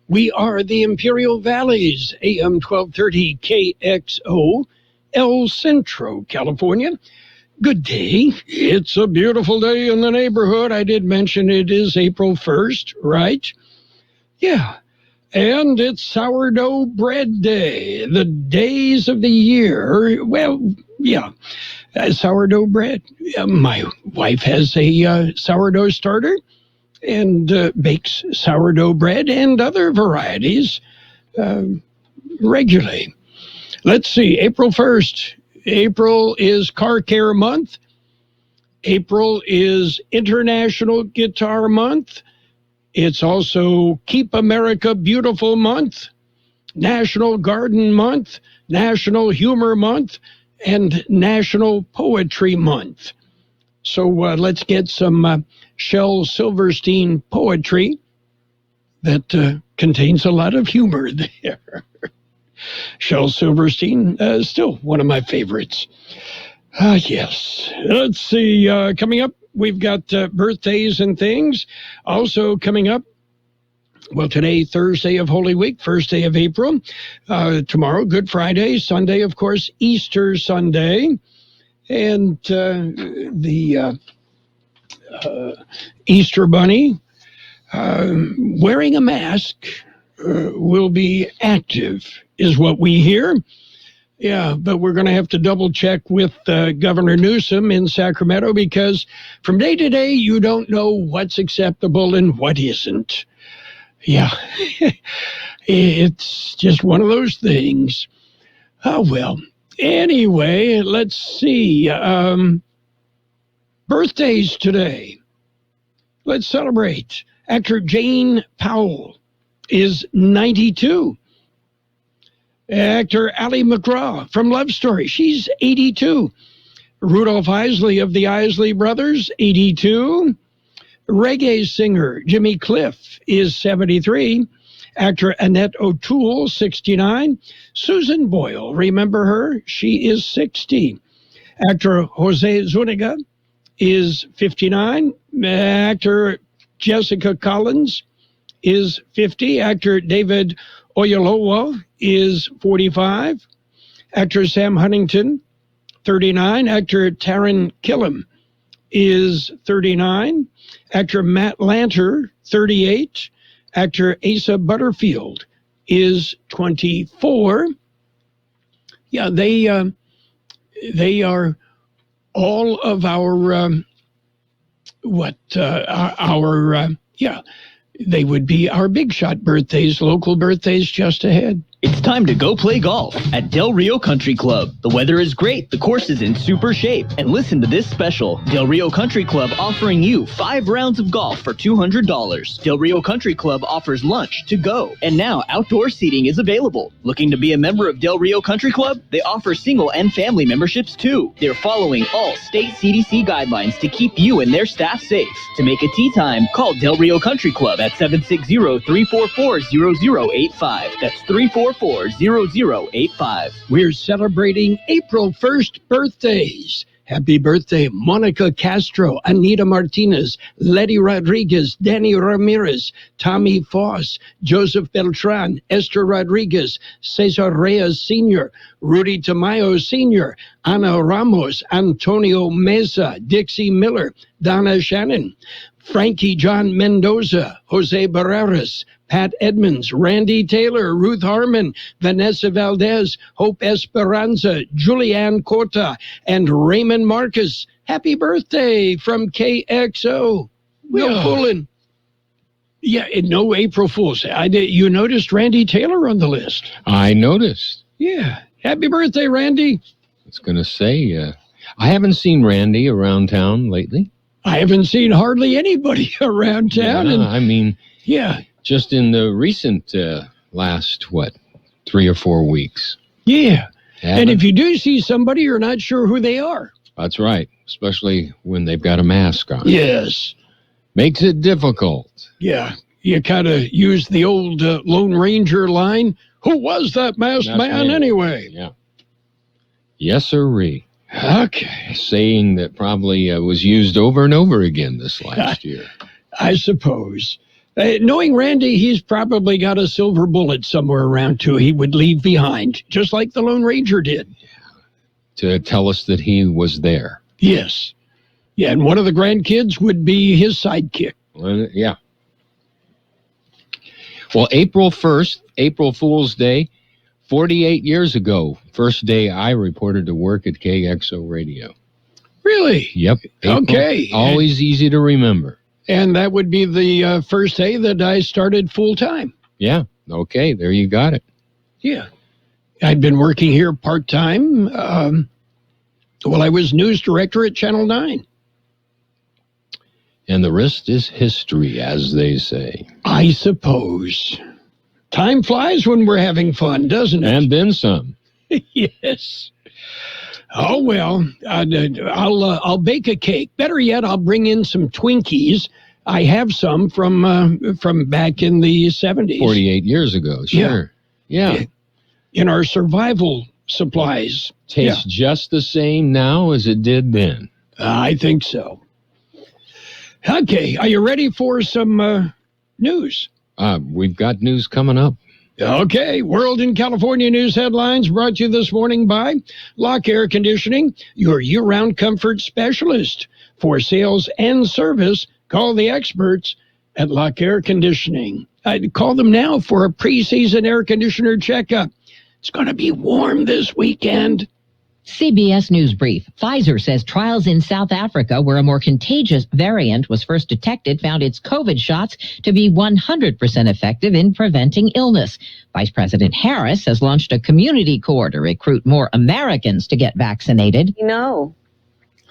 We are the Imperial Valley's AM 1230 KXO, El Centro, California. Good day. It's a beautiful day in the neighborhood. I did mention it is April 1st, right? Yeah. And it's Sourdough Bread Day. The days of the year, well, yeah, sourdough bread. My wife has a sourdough starter and bakes sourdough bread and other varieties regularly. Let's see, April 1st. April is Car Care Month. April is International Guitar Month. It's also Keep America Beautiful Month, National Garden Month, National Humor Month, and National Poetry Month. So let's get some Shel Silverstein poetry that contains a lot of humor there. Shel Silverstein is still one of my favorites. Yes. Let's see. Coming up, we've got birthdays and things. Also coming up, well, today, Thursday of Holy Week, first day of April. Tomorrow, Good Friday. Sunday, of course, Easter Sunday. And the Easter Bunny wearing a mask will be active, is what we hear. Yeah, but we're going to have to double check with Governor Newsom in Sacramento because from day to day, you don't know what's acceptable and what isn't. Yeah, it's just one of those things. Oh, well. Anyway, let's see. Birthdays today. Let's celebrate. Actor Jane Powell is 92. Actor Ally McGraw from Love Story, she's 82. Rudolph Isley of the Isley Brothers, 82. Reggae singer Jimmy Cliff is 73. Actor Annette O'Toole, 69. Susan Boyle, remember her? She is 60. Actor Jose Zuniga is 59. Actor Jessica Collins is 50. Actor David Oyelowo is 45. Actor Sam Huntington, 39. Actor Taran Killam is 39. Actor Matt Lanter, 38. Actor Asa Butterfield is 24. Yeah, they are all of our they would be our big shot birthdays, local birthdays just ahead. It's time to go play golf at Del Rio Country Club. The weather is great, the course is in super shape. And listen to this special. Del Rio Country Club offering you 5 rounds of golf for $200. Del Rio Country Club offers lunch to go. And now outdoor seating is available. Looking to be a member of Del Rio Country Club? They offer single and family memberships too. They're following all state CDC guidelines to keep you and their staff safe. To make a tee time, call Del Rio Country Club at 760-344-0085. That's 344-0085. We're celebrating April 1st birthdays. Happy birthday, Monica Castro, Anita Martinez, Letty Rodriguez, Danny Ramirez, Tommy Foss, Joseph Beltran, Esther Rodriguez, Cesar Reyes Sr., Rudy Tamayo Sr., Ana Ramos, Antonio Mesa, Dixie Miller, Donna Shannon, Frankie John Mendoza, Jose Barreras, Pat Edmonds, Randy Taylor, Ruth Harmon, Vanessa Valdez, Hope Esperanza, Julianne Cota, and Raymond Marcus. Happy birthday from KXO. No fooling. Yeah, no April Fool's. You noticed Randy Taylor on the list. I noticed. Yeah. Happy birthday, Randy. I was going to say, I haven't seen Randy around town lately. I haven't seen hardly anybody around town. Yeah, just in the recent last, 3 or 4 weeks. Yeah. And if you do see somebody, you're not sure who they are. That's right, especially when they've got a mask on. Yes. Makes it difficult. Yeah. You kind of use the old Lone Ranger line. Who was that masked man anyway? Yeah. Yes, sirree. Okay. Saying that probably was used over and over again this last year. I suppose. Knowing Randy, he's probably got a silver bullet somewhere around too he would leave behind, just like the Lone Ranger did. To tell us that he was there. Yes. Yeah, and one of the grandkids would be his sidekick. Yeah. Well, April 1st, April Fool's Day, 48 years ago, first day I reported to work at Kxo Radio. Really? Yep. April, okay. Always easy to remember. And that would be the first day that I started full-time. Yeah. Okay, there you got it. Yeah. I'd been working here part-time while I was news director at Channel 9. And the rest is history, as they say. I suppose. Time flies when we're having fun, doesn't it? And then some. Yes. Oh, well, I'll bake a cake. Better yet, I'll bring in some Twinkies. I have some from back in the 70s. 48 years ago, sure. Yeah. In our survival supplies. Tastes just the same now as it did then. I think so. Okay, are you ready for some news? We've got news coming up. Okay, World and California news headlines brought to you this morning by Lock Air Conditioning, your year-round comfort specialist. For sales and service, call the experts at Lock Air Conditioning. I'd call them now for a preseason air conditioner checkup. It's going to be warm this weekend. CBS News Brief. Pfizer says trials in South Africa, where a more contagious variant was first detected, found its COVID shots to be 100% effective in preventing illness. Vice President Harris has launched a community corps to recruit more Americans to get vaccinated. We know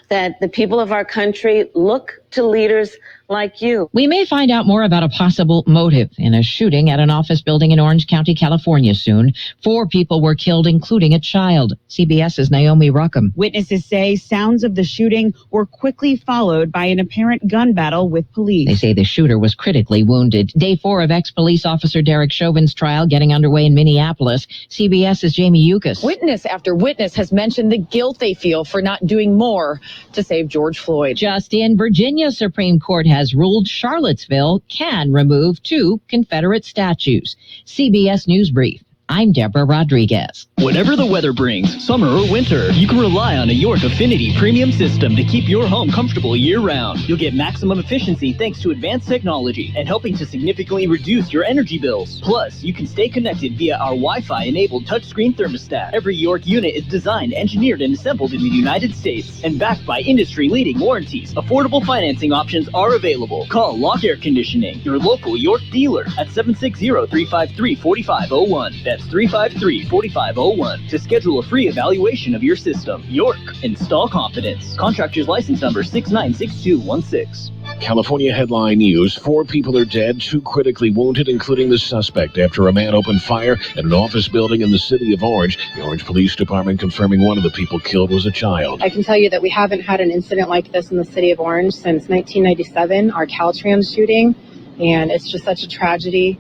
that the people of our country look to leaders like you. We may find out more about a possible motive in a shooting at an office building in Orange County, California soon. 4 people were killed, including a child. CBS's Naomi Ruckham. Witnesses say sounds of the shooting were quickly followed by an apparent gun battle with police. They say the shooter was critically wounded. Day 4 of ex-police officer Derek Chauvin's trial getting underway in Minneapolis. CBS's Jamie Yukas. Witness after witness has mentioned the guilt they feel for not doing more to save George Floyd. Just in, Virginia Supreme Court has ruled Charlottesville can remove 2 Confederate statues. CBS News Brief. I'm Deborah Rodriguez. Whatever the weather brings, summer or winter, you can rely on a York Affinity premium system to keep your home comfortable year-round. You'll get maximum efficiency thanks to advanced technology and helping to significantly reduce your energy bills. Plus, you can stay connected via our Wi-Fi-enabled touchscreen thermostat. Every York unit is designed, engineered, and assembled in the United States and backed by industry-leading warranties. Affordable financing options are available. Call Lock Air Conditioning, your local York dealer, at 760-353-4501. That's 353-4501 to schedule a free evaluation of your system. York, install confidence. Contractor's license number 696216. California headline news. 4 people are dead, 2 critically wounded, including the suspect, after a man opened fire at an office building in the city of Orange. The Orange Police Department confirming one of the people killed was a child. I can tell you that we haven't had an incident like this in the city of Orange since 1997, our Caltrans shooting, and it's just such a tragedy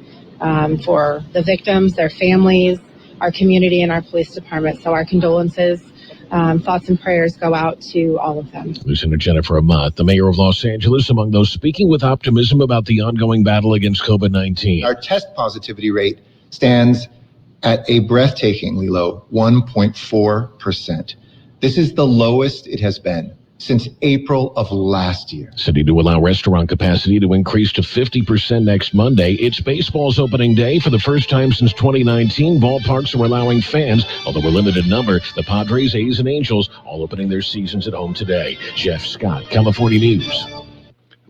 for the victims, their families, our community, and our police department. So our condolences, thoughts and prayers go out to all of them. Listener Jennifer Amat, the mayor of Los Angeles, among those speaking with optimism about the ongoing battle against COVID-19. Our test positivity rate stands at a breathtakingly low 1.4%. This is the lowest it has been since April of last year. City to allow restaurant capacity to increase to 50% next Monday. It's baseball's opening day. For the first time since 2019, ballparks are allowing fans, although a limited number. The Padres, A's, and Angels all opening their seasons at home today. Jeff Scott, California News.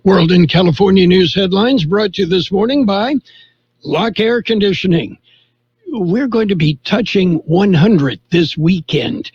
World and California news headlines brought to you this morning by Lock Air Conditioning. We're going to be touching 100 this weekend.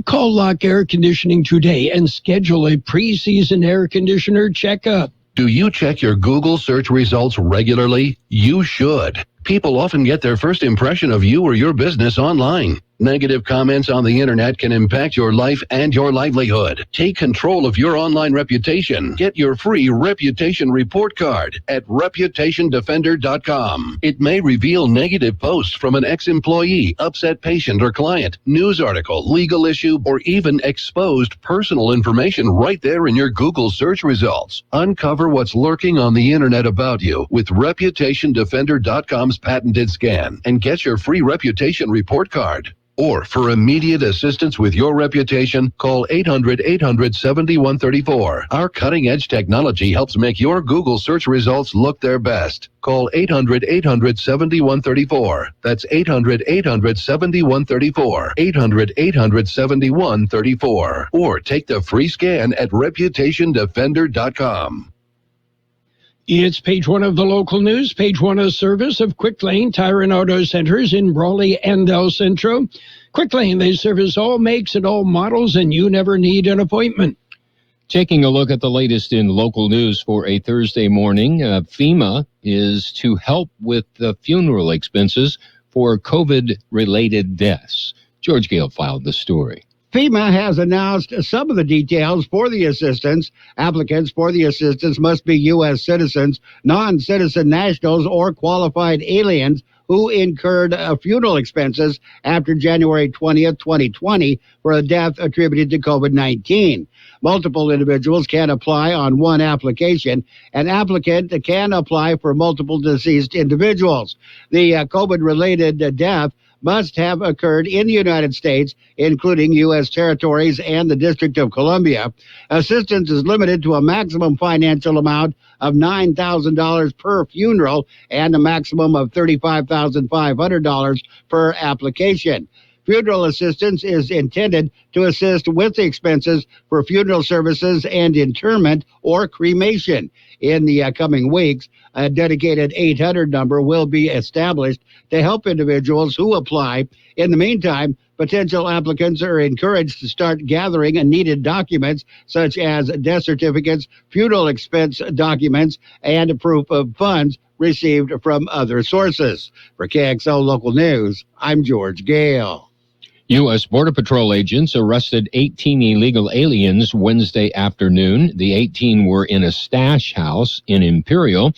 Call Lock Air Conditioning today and schedule a preseason air conditioner checkup. Do you check your Google search results regularly? You should. People often get their first impression of you or your business online. Negative comments on the internet can impact your life and your livelihood. Take control of your online reputation. Get your free reputation report card at reputationdefender.com. It may reveal negative posts from an ex-employee, upset patient or client, news article, legal issue, or even exposed personal information right there in your Google search results. Uncover what's lurking on the internet about you with reputationdefender.com's patented scan and get your free reputation report card. Or for immediate assistance with your reputation, call 800-800-7134. Our cutting-edge technology helps make your Google search results look their best. Call 800-800-7134. That's 800-800-7134. 800-800-7134. Or take the free scan at reputationdefender.com. It's page one of the local news, page one of service of Quick Lane Tire and Auto Centers in Brawley and El Centro. Quick Lane, they service all makes and all models, and you never need an appointment. Taking a look at the latest in local news for a Thursday morning, FEMA is to help with the funeral expenses for COVID-related deaths. George Gale filed the story. FEMA has announced some of the details for the assistance. Applicants for the assistance must be U.S. citizens, non-citizen nationals, or qualified aliens who incurred funeral expenses after January 20th, 2020 for a death attributed to COVID-19. Multiple individuals can apply on one application. An applicant can apply for multiple deceased individuals. The COVID-related death must have occurred in the United States, including U.S. territories and the District of Columbia. Assistance is limited to a maximum financial amount of $9,000 per funeral and a maximum of $35,500 per application. Funeral assistance is intended to assist with the expenses for funeral services and interment or cremation. In the coming weeks, a dedicated 800 number will be established to help individuals who apply. In the meantime, potential applicants are encouraged to start gathering needed documents such as death certificates, funeral expense documents, and proof of funds received from other sources. For KXO Local News, I'm George Gale. U.S. Border Patrol agents arrested 18 illegal aliens Wednesday afternoon. The 18 were in a stash house in Imperial.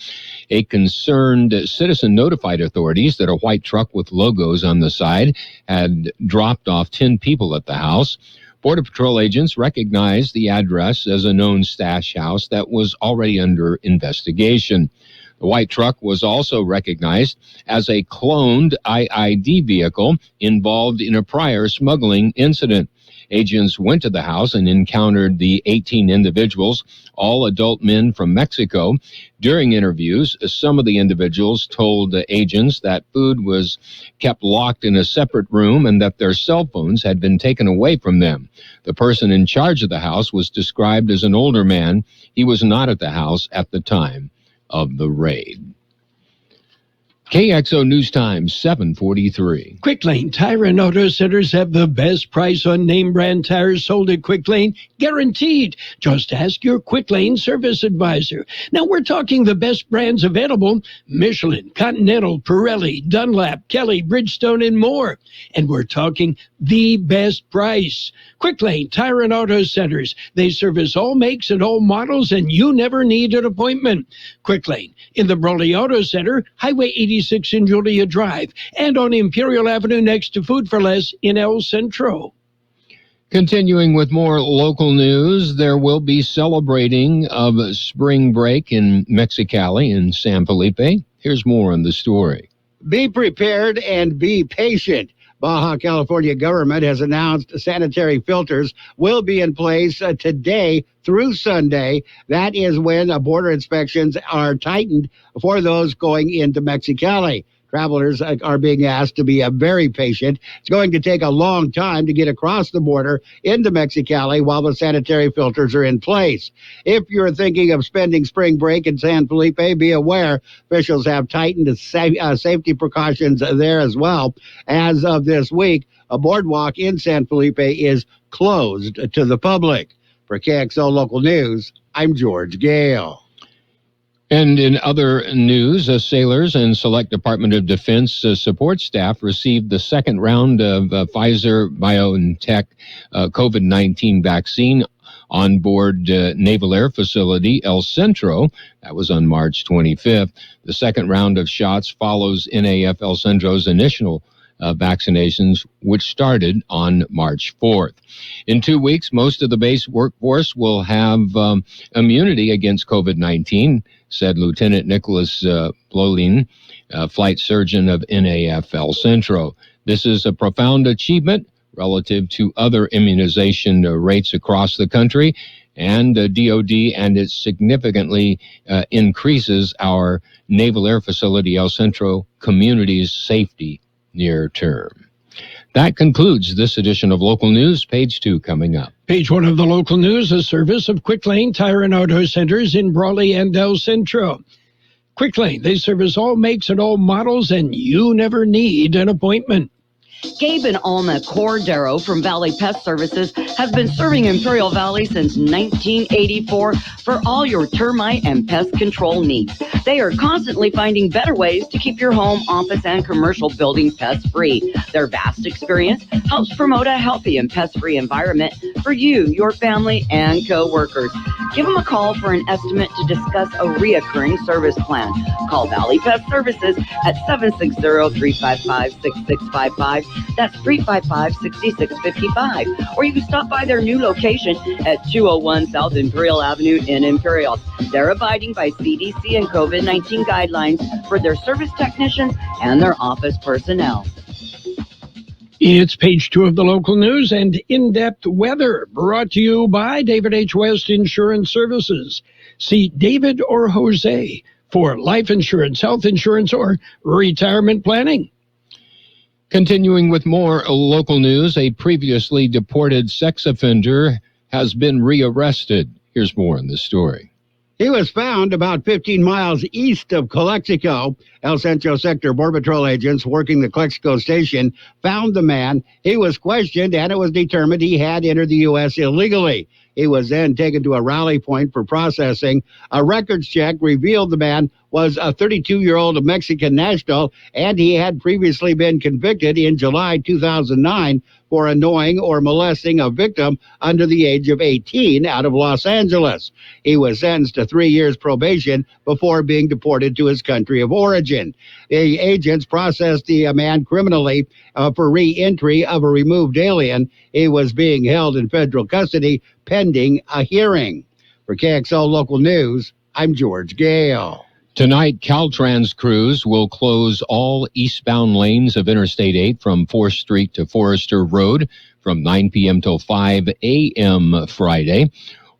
A concerned citizen notified authorities that a white truck with logos on the side had dropped off 10 people at the house. Border Patrol agents recognized the address as a known stash house that was already under investigation. The white truck was also recognized as a cloned IID vehicle involved in a prior smuggling incident. Agents went to the house and encountered the 18 individuals, all adult men from Mexico. During interviews, some of the individuals told the agents that food was kept locked in a separate room and that their cell phones had been taken away from them. The person in charge of the house was described as an older man. He was not at the house at the time of the raid. KXO News Time, 7:43. Quick Lane Tire and Auto Centers have the best price on name brand tires sold at Quick Lane, guaranteed. Just ask your Quick Lane service advisor. Now we're talking the best brands available: Michelin, Continental, Pirelli, Dunlap, Kelly, Bridgestone, and more. And we're talking the best price. Quick Lane Tire and Auto Centers. They service all makes and all models, and you never need an appointment. Quick Lane in the Brawley Auto Center, Highway 86 in Julia Drive, and on Imperial Avenue next to Food for Less in El Centro. Continuing with more local news, there will be celebrating of spring break in Mexicali and San Felipe. Here's more on the story. Be prepared and be patient. Baja California government has announced sanitary filters will be in place today through Sunday. That is when border inspections are tightened for those going into Mexicali. Travelers are being asked to be very patient. It's going to take a long time to get across the border into Mexicali while the sanitary filters are in place. If you're thinking of spending spring break in San Felipe, be aware officials have tightened the safety precautions there as well. As of this week, a boardwalk in San Felipe is closed to the public. For KXO Local News, I'm George Gale. And in other news, sailors and select Department of Defense support staff received the second round of Pfizer-BioNTech COVID-19 vaccine on board Naval Air Facility El Centro. That was on March 25th. The second round of shots follows NAF El Centro's initial vaccinations, which started on March 4th. In 2 weeks, most of the base workforce will have immunity against COVID-19, said Lieutenant Nicholas Blolin, flight surgeon of NAF El Centro. This is a profound achievement relative to other immunization rates across the country, and DOD, and it significantly increases our Naval Air Facility El Centro community's safety near term. That concludes this edition of Local News. Page 2 coming up. Page 1 of the local news, a service of Quick Lane Tire and Auto Centers in Brawley and El Centro. Quick Lane, they service all makes and all models, and you never need an appointment. Gabe and Alma Cordero from Valley Pest Services have been serving Imperial Valley since 1984 for all your termite and pest control needs. They are constantly finding better ways to keep your home, office, and commercial building pest-free. Their vast experience helps promote a healthy and pest-free environment for you, your family, and co-workers. Give them a call for an estimate to discuss a reoccurring service plan. Call Valley Pest Services at 760-355-6655. That's 355-6655. Or you can stop by their new location at 201 South Imperial Avenue in Imperial. They're abiding by CDC and COVID-19 guidelines for their service technicians and their office personnel. It's page 2 of the local news and in-depth weather, brought to you by David H. West Insurance Services. See David or Jose for life insurance, health insurance, or retirement planning. Continuing with more local news, a previously deported sex offender has been rearrested. Here's more on this story. He was found about 15 miles east of Calexico. El Centro Sector Border Patrol agents working the Calexico station found the man. He was questioned, and it was determined he had entered the U.S. illegally. He was then taken to a rally point for processing. A records check revealed the man was a 32-year-old Mexican national, and he had previously been convicted in July 2009 for annoying or molesting a victim under the age of 18 out of Los Angeles. He was sentenced to 3 years probation before being deported to his country of origin. The agents processed the man criminally for re-entry of a removed alien. He was being held in federal custody pending a hearing. For KXO Local News, I'm George Gale. Tonight, Caltrans crews will close all eastbound lanes of Interstate 8 from 4th Street to Forester Road from 9 p.m. till 5 a.m. Friday.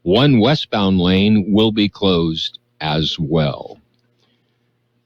One westbound lane will be closed as well.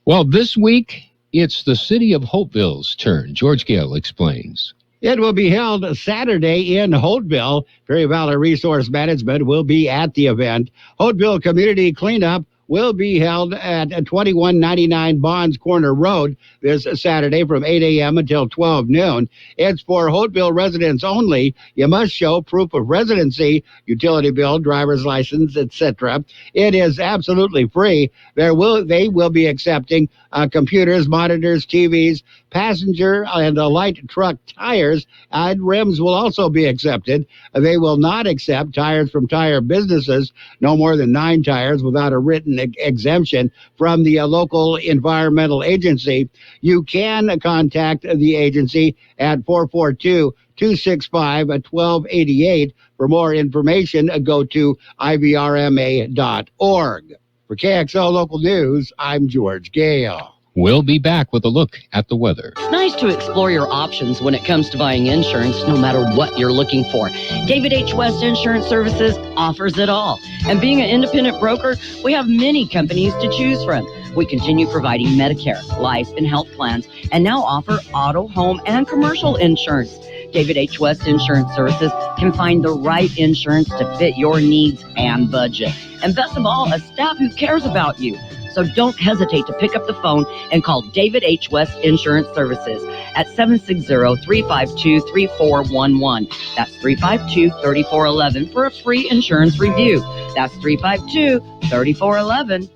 Well, this week, it's the city of Hopeville's turn. George Gale explains. It will be held Saturday in Hopeville. Prairie Valley Resource Management will be at the event. Hopeville Community Cleanup will be held at 2199 Bonds Corner Road this Saturday from 8 a.m. until 12 noon. It's for Hopeville residents only. You must show proof of residency, utility bill, driver's license, etc. It is absolutely free. They will be accepting computers, monitors, TVs, passenger and light truck tires, and rims will also be accepted. They will not accept tires from tire businesses, no more than 9 tires without a written exemption from the local environmental agency. You can contact the agency at 442-265-1288. For more information, go to ivrma.org. For KXO Local News, I'm George Gale. We'll be back with a look at the weather. It's nice to explore your options when it comes to buying insurance, no matter what you're looking for. David H. West Insurance Services offers it all. And being an independent broker, we have many companies to choose from. We continue providing Medicare, life, and health plans, and now offer auto, home, and commercial insurance. David H. West Insurance Services can find the right insurance to fit your needs and budget. And best of all, a staff who cares about you. So don't hesitate to pick up the phone and call David H. West Insurance Services at 760-352-3411. That's 352-3411 for a free insurance review. That's 352-3411.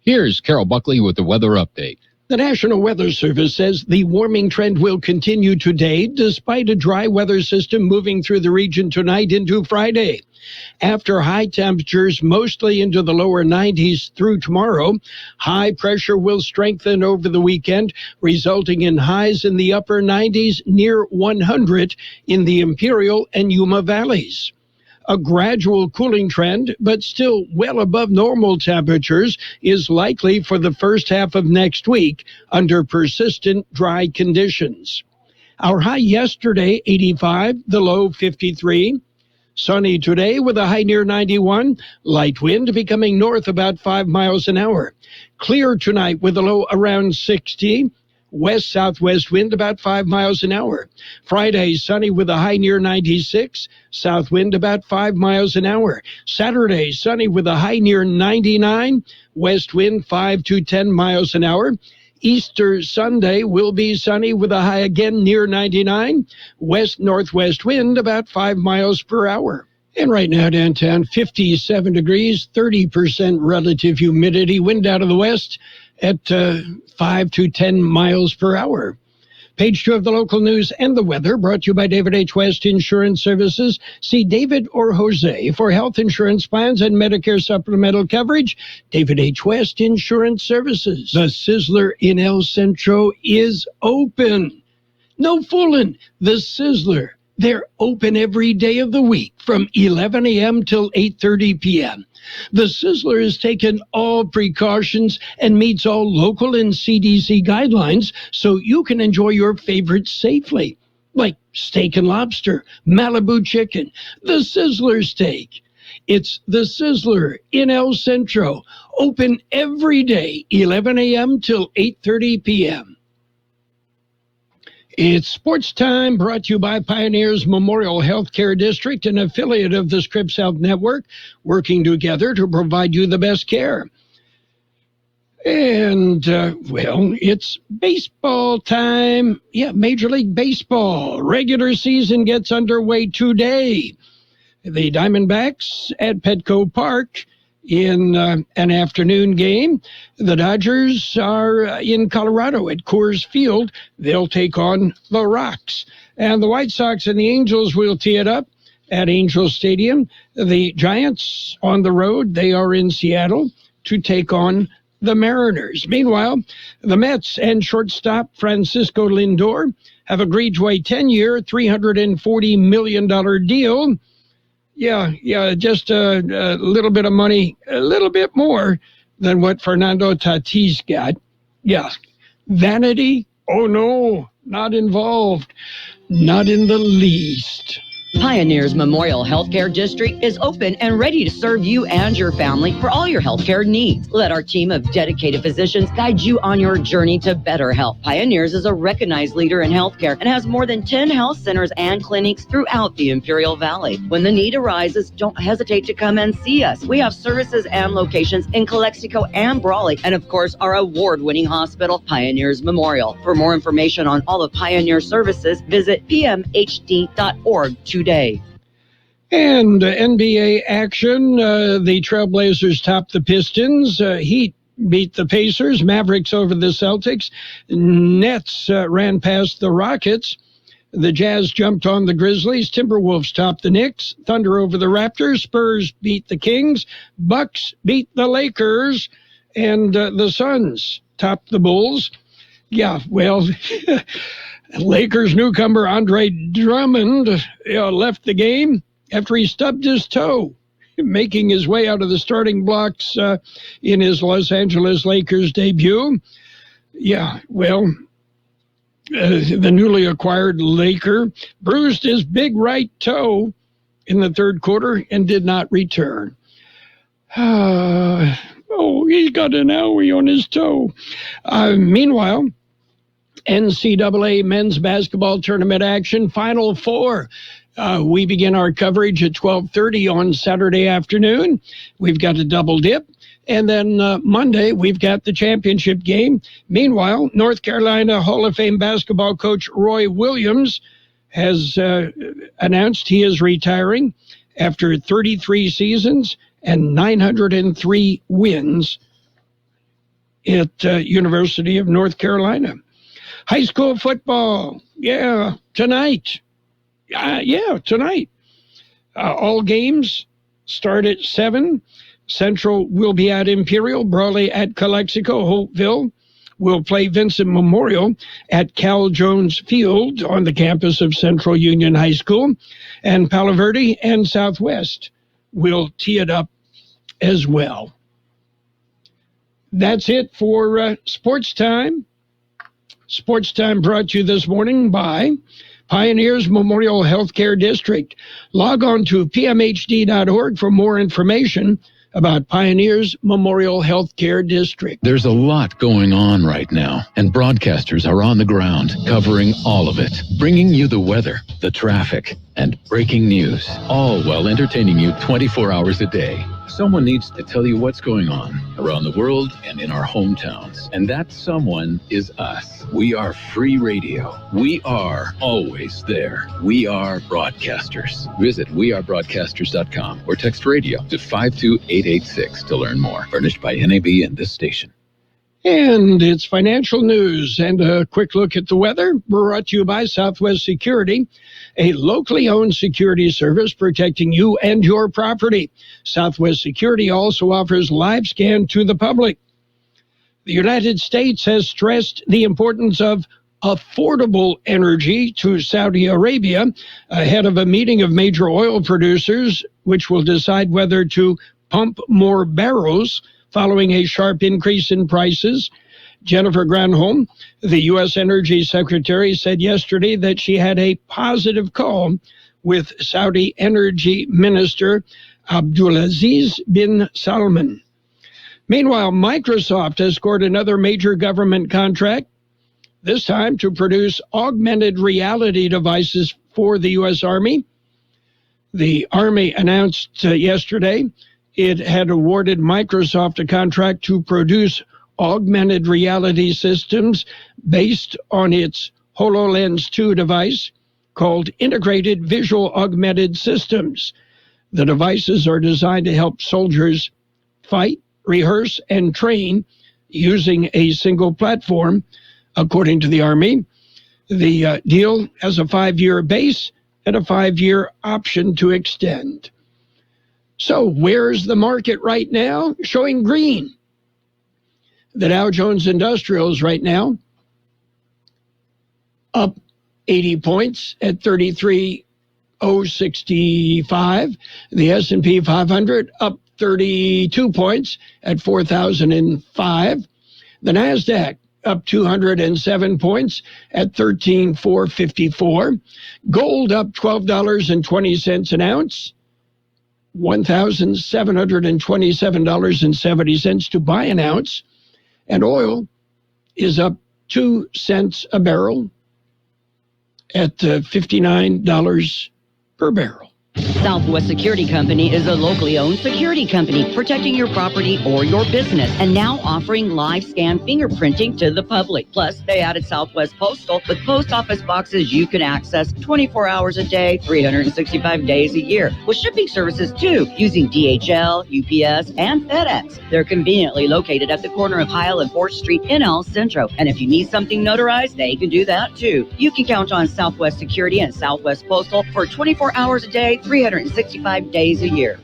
Here's Carroll Buckley with the weather update. The National Weather Service says the warming trend will continue today despite a dry weather system moving through the region tonight into Friday. After high temperatures mostly into the lower 90s through tomorrow, high pressure will strengthen over the weekend, resulting in highs in the upper 90s near 100 in the Imperial and Yuma valleys. A gradual cooling trend, but still well above normal temperatures, is likely for the first half of next week under persistent dry conditions. Our high yesterday, 85, the low 53. Sunny today with a high near 91. Light wind becoming north about 5 miles an hour. Clear tonight with a low around 60. West-southwest wind about 5 miles an hour. Friday, sunny with a high near 96. South wind about 5 miles an hour. Saturday, sunny with a high near 99. West wind 5 to 10 miles an hour. Easter Sunday will be sunny with a high again near 99. West-northwest wind about 5 miles per hour. And right now downtown, 57 degrees, 30% relative humidity, wind out of the west at 5 to 10 miles per hour. Page 2 of the local news and the weather brought to you by David H. West Insurance Services. See David or Jose for health insurance plans and Medicare supplemental coverage. David H. West Insurance Services. The Sizzler in El Centro is open. No fooling. The Sizzler. They're open every day of the week from 11 a.m. till 8:30 p.m. The Sizzler has taken all precautions and meets all local and CDC guidelines so you can enjoy your favorites safely, like steak and lobster, Malibu chicken, the Sizzler steak. It's the Sizzler in El Centro, open every day, 11 a.m. till 8:30 p.m. It's sports time, brought to you by Pioneers Memorial Healthcare District, an affiliate of the Scripps Health Network, working together to provide you the best care. And, it's baseball time. Yeah, Major League Baseball. Regular season gets underway today. The Diamondbacks at Petco Park in an afternoon game. The Dodgers are in Colorado at Coors Field. They'll take on the Rocks. And the White Sox and the Angels will tee it up at Angel Stadium. The Giants on the road. They are in Seattle to take on the Mariners. Meanwhile, the Mets and shortstop Francisco Lindor have agreed to a 10-year, $340 million deal. Yeah, just a little bit of money, a little bit more than what Fernando Tatis got. Yeah, vanity? Oh, no, not involved. Not in the least. Pioneers Memorial Healthcare District is open and ready to serve you and your family for all your healthcare needs. Let our team of dedicated physicians guide you on your journey to better health. Pioneers is a recognized leader in healthcare and has more than 10 health centers and clinics throughout the Imperial Valley. When the need arises, don't hesitate to come and see us. We have services and locations in Calexico and Brawley, and of course, our award-winning hospital, Pioneers Memorial. For more information on all of Pioneer services, visit pmhd.org today. And NBA action, the Trailblazers topped the Pistons. Heat beat the Pacers. Mavericks over the Celtics. Nets ran past the Rockets. The Jazz jumped on the Grizzlies. Timberwolves topped the Knicks. Thunder over the Raptors. Spurs beat the Kings. Bucks beat the Lakers. And the Suns topped the Bulls. Yeah, well... Lakers newcomer Andre Drummond left the game after he stubbed his toe, making his way out of the starting blocks in his Los Angeles Lakers debut. Yeah, well, the newly acquired Laker bruised his big right toe in the third quarter and did not return. He's got an owie on his toe. Meanwhile, NCAA men's basketball tournament action, Final Four. We begin our coverage at 12:30 on Saturday afternoon. We've got a double dip. And then Monday, we've got the championship game. Meanwhile, North Carolina Hall of Fame basketball coach Roy Williams has announced he is retiring after 33 seasons and 903 wins at University of North Carolina. High school football, tonight. Tonight. All games start at 7. Central will be at Imperial, Brawley at Calexico, Holtville will play Vincent Memorial at Cal Jones Field on the campus of Central Union High School, and Palo Verde and Southwest will tee it up as well. That's it for Sports Time. Sports Time brought to you this morning by Pioneers Memorial Healthcare District. Log on to pmhd.org for more information about Pioneers Memorial Healthcare District. There's a lot going on right now, and broadcasters are on the ground covering all of it, bringing you the weather, the traffic, and breaking news, all while entertaining you 24 hours a day. Someone needs to tell you what's going on around the world and in our hometowns. And that someone is us. We are free radio. We are always there. We are broadcasters. Visit wearebroadcasters.com or text radio to 52886 to learn more. Furnished by NAB and this station. And it's financial news and a quick look at the weather brought to you by Southwest Security, a locally owned security service protecting you and your property. Southwest Security also offers live scan to the public. The United States has stressed the importance of affordable energy to Saudi Arabia ahead of a meeting of major oil producers, which will decide whether to pump more barrels following a sharp increase in prices. Jennifer Granholm, the U.S. Energy Secretary, said yesterday that she had a positive call with Saudi Energy Minister Abdulaziz bin Salman. Meanwhile, Microsoft has scored another major government contract, this time to produce augmented reality devices for the U.S. Army. The Army announced yesterday it had awarded Microsoft a contract to produce augmented reality systems based on its HoloLens 2 device called Integrated Visual Augmented Systems. The devices are designed to help soldiers fight, rehearse, and train using a single platform, according to the Army. The deal has a 5-year base and a 5-year option to extend. So where's the market right now? Showing green. The Dow Jones Industrials right now up 80 points at 33,065. The S&P 500 up 32 points at 4,005. The NASDAQ up 207 points at 13,454. Gold up $12.20 an ounce. $1,727.70 to buy an ounce, and oil is up 2 cents a barrel at $59 per barrel. Southwest Security Company is a locally owned security company protecting your property or your business, and now offering live scan fingerprinting to the public. Plus, they added Southwest Postal with post office boxes you can access 24 hours a day, 365 days a year, with shipping services too, using DHL, UPS, and FedEx. They're conveniently located at the corner of Heil and 4th Street in El Centro, and if you need something notarized, they can do that too. You can count on Southwest Security and Southwest Postal for 24 hours a day, 365 days a year.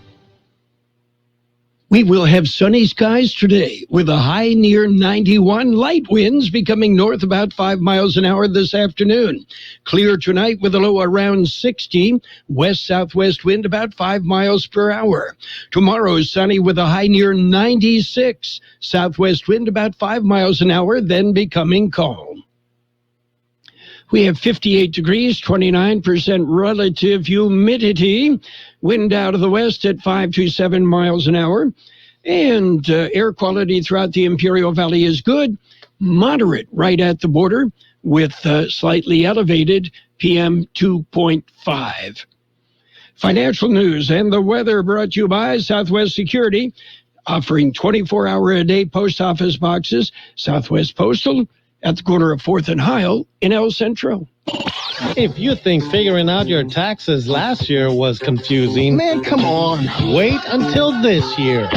We will have sunny skies today with a high near 91, light winds becoming north about 5 miles an hour this afternoon. Clear tonight with a low around 60, west-southwest wind about 5 miles per hour. Tomorrow sunny with a high near 96, southwest wind about 5 miles an hour, then becoming calm. We have 58 degrees, 29% relative humidity, wind out of the west at 5 to 7 miles an hour, and air quality throughout the Imperial Valley is good, moderate right at the border with slightly elevated PM 2.5. Financial news and the weather brought to you by Southwest Security, offering 24-hour-a-day post office boxes, Southwest Postal, at the corner of 4th and Heil in El Centro. If you think figuring out your taxes last year was confusing, man, come on. Wait until this year.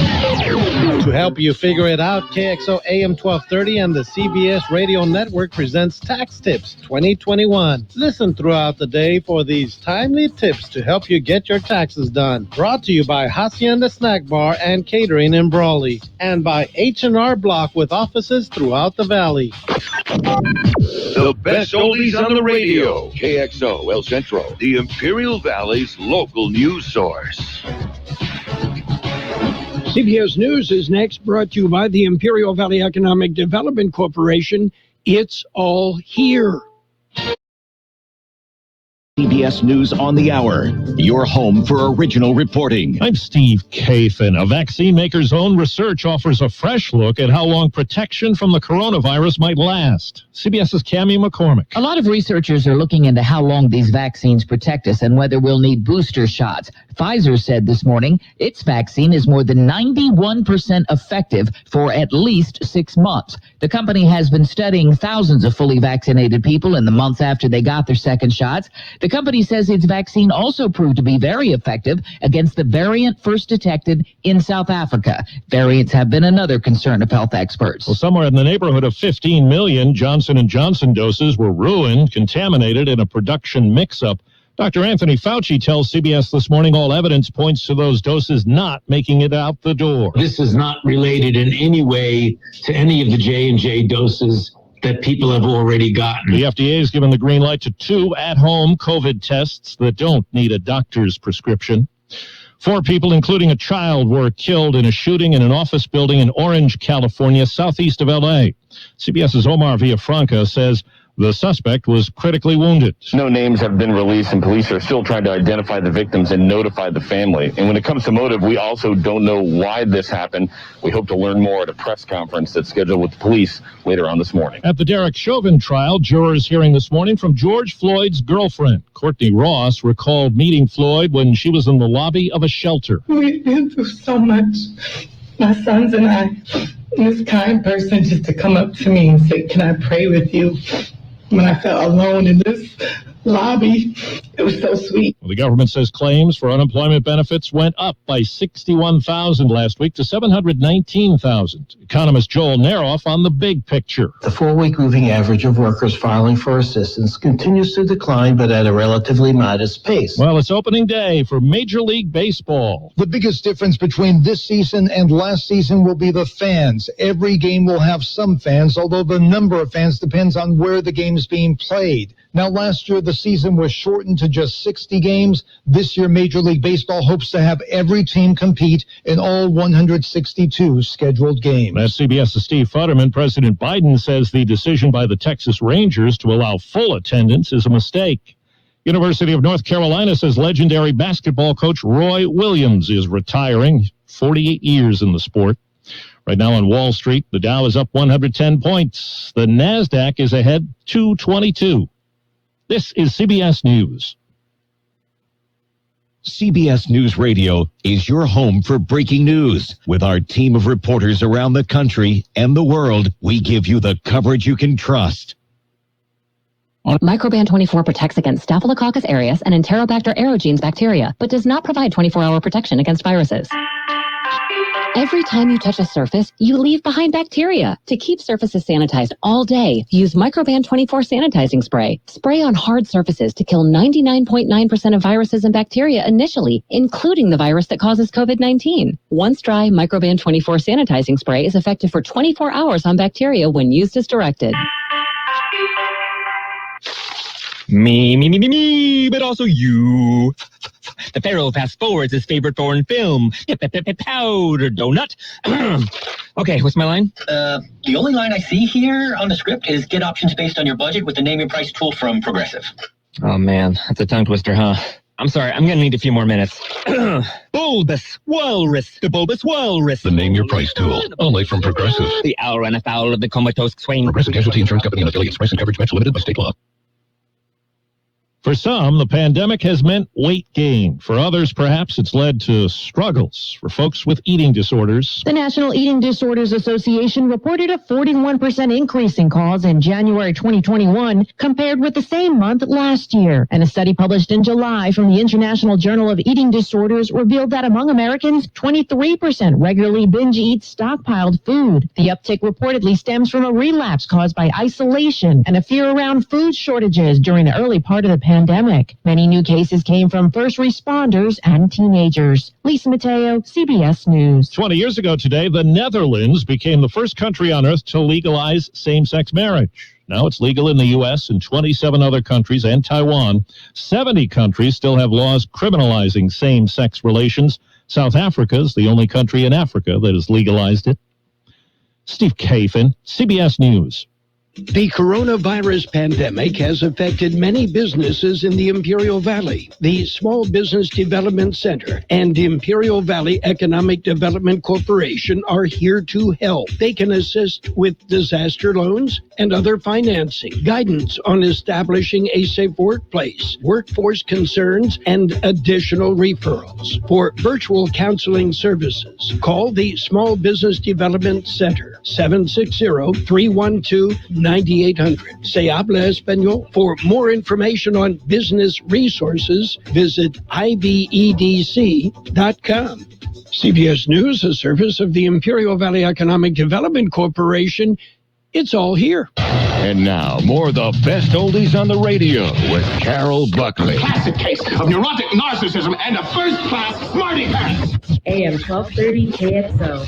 To help you figure it out, KXO AM 1230 and the CBS Radio Network presents Tax Tips 2021. Listen throughout the day for these timely tips to help you get your taxes done. Brought to you by Hacienda Snack Bar and Catering in Brawley, and by H&R Block with offices throughout the valley. The best oldies on the radio. KXO El Centro, the Imperial Valley's local news source. CBS News is next, brought to you by the Imperial Valley Economic Development Corporation. It's all here. CBS News on the Hour, your home for original reporting. I'm Steve Kafin. A vaccine maker's own research offers a fresh look at how long protection from the coronavirus might last. CBS's Cammie McCormick. A lot of researchers are looking into how long these vaccines protect us and whether we'll need booster shots. Pfizer said this morning its vaccine is more than 91% effective for at least 6 months. The company has been studying thousands of fully vaccinated people in the months after they got their second shots. The company says its vaccine also proved to be very effective against the variant first detected in South Africa. Variants have been another concern of health experts. Well, somewhere in the neighborhood of 15 million Johnson & Johnson doses were ruined, contaminated in a production mix-up. Dr. Anthony Fauci tells CBS this morning all evidence points to those doses not making it out the door. This is not related in any way to any of the J&J doses that people have already gotten. The FDA has given the green light to 2 at-home COVID tests that don't need a doctor's prescription. 4 people, including a child, were killed in a shooting in an office building in Orange, California, southeast of L.A. CBS's Omar Villafranca says the suspect was critically wounded. No names have been released, and police are still trying to identify the victims and notify the family. And when it comes to motive, we also don't know why this happened. We hope to learn more at a press conference that's scheduled with the police later on this morning. At the Derek Chauvin trial, jurors hearing this morning from George Floyd's girlfriend. Courtney Ross recalled meeting Floyd when she was in the lobby of a shelter. We've been through so much, my sons and I. And this kind person just to come up to me and say, "Can I pray with you?" When I felt alone in this lobby, it was so sweet. Well, the government says claims for unemployment benefits went up by 61,000 last week to 719,000. Economist Joel Naroff on the big picture. The 4-week moving average of workers filing for assistance continues to decline, but at a relatively modest pace. Well, it's opening day for Major League Baseball. The biggest difference between this season and last season will be the fans. Every game will have some fans, although the number of fans depends on where the game is being played. Now, last year, the season was shortened to just 60 games. This year, Major League Baseball hopes to have every team compete in all 162 scheduled games. That's CBS's Steve Futterman. President Biden says the decision by the Texas Rangers to allow full attendance is a mistake. University of North Carolina says legendary basketball coach Roy Williams is retiring, 48 years in the sport. Right now on Wall Street, the Dow is up 110 points. The NASDAQ is ahead 222. This is CBS News. CBS News Radio is your home for breaking news. With our team of reporters around the country and the world, we give you the coverage you can trust. Microban 24 protects against Staphylococcus aureus and Enterobacter aerogenes bacteria, but does not provide 24-hour protection against viruses. Every time you touch a surface, you leave behind bacteria. To keep surfaces sanitized all day, use Microban 24 sanitizing spray. Spray on hard surfaces to kill 99.9% of viruses and bacteria initially, including the virus that causes COVID-19. Once dry, Microban 24 sanitizing spray is effective for 24 hours on bacteria when used as directed. Me, but also you. The Pharaoh fast forwards his favorite foreign film, Powder Donut. Okay, what's my line? The only line I see here on the script is get options based on your budget with the Name Your Price tool from Progressive. Oh man, that's a tongue twister, huh? I'm sorry, I'm gonna need a few more minutes. Bulbous Walrus, the Bulbous Walrus. The Name Your Price tool, only from Progressive. The owl ran afoul of the comatose swain. Progressive Casualty Insurance Company and affiliates. Price and coverage match limited by state law. For some, the pandemic has meant weight gain. For others, perhaps it's led to struggles. For folks with eating disorders, the National Eating Disorders Association reported a 41% increase in calls in January 2021 compared with the same month last year. And a study published in July from the International Journal of Eating Disorders revealed that among Americans, 23% regularly binge eat stockpiled food. The uptick reportedly stems from a relapse caused by isolation and a fear around food shortages during the early part of the pandemic. Many new cases came from first responders and teenagers. Lisa Mateo, CBS News. 20 years ago today, the Netherlands became the first country on earth to legalize same-sex marriage. Now it's legal in the U.S. and 27 other countries and Taiwan. 70 countries still have laws criminalizing same-sex relations. South Africa is the only country in Africa that has legalized it. Steve Kafin, CBS News. The coronavirus pandemic has affected many businesses in the Imperial Valley. The Small Business Development Center and Imperial Valley Economic Development Corporation are here to help. They can assist with disaster loans and other financing, guidance on establishing a safe workplace, workforce concerns, and additional referrals. For virtual counseling services, call the Small Business Development Center, 760-312-9800. Se habla español. For more information on business resources, visit ibedc.com. CBS News, a service of the Imperial Valley Economic Development Corporation. It's all here. And now, more of the best oldies on the radio with Carroll Buckley. Classic case of neurotic narcissism and a first-class smarty pants. AM 1230 KXO.